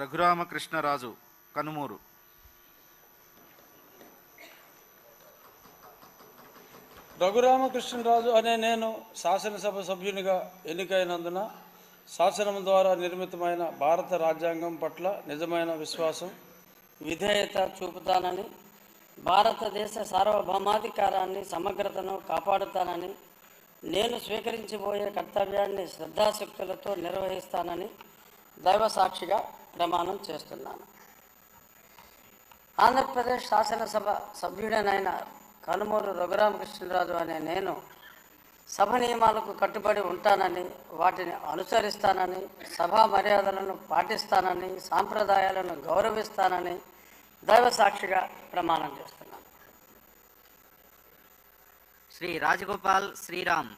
రఘురామకృష్ణరాజు కనుమూరు. రఘురామకృష్ణరాజు అనే నేను శాసనసభ సభ్యునిగా ఎన్నికైనందున శాసనం ద్వారా నిర్మితమైన భారత రాజ్యాంగం పట్ల నిజమైన విశ్వాసం, విధేయత చూపుతానని, భారతదేశ సార్వభౌమాధికారాన్ని, సమగ్రతను కాపాడుతానని, నేను స్వీకరించబోయే కర్తవ్యాన్ని శ్రద్ధాశక్తులతో నిర్వహిస్తానని దైవ సాక్షిగా ప్రమాణం చేస్తున్నాను. ఆంధ్రప్రదేశ్ శాసనసభ సభ్యుడనైన కనుమూరు రఘురామకృష్ణరాజు అనే నేను సభ నియమాలకు కట్టుబడి ఉంటానని, వాటిని అనుసరిస్తానని, సభా మర్యాదలను పాటిస్తానని, సాంప్రదాయాలను గౌరవిస్తానని దైవ సాక్షిగా ప్రమాణం చేస్తున్నాను. శ్రీ రాజగోపాల్ శ్రీరామ్.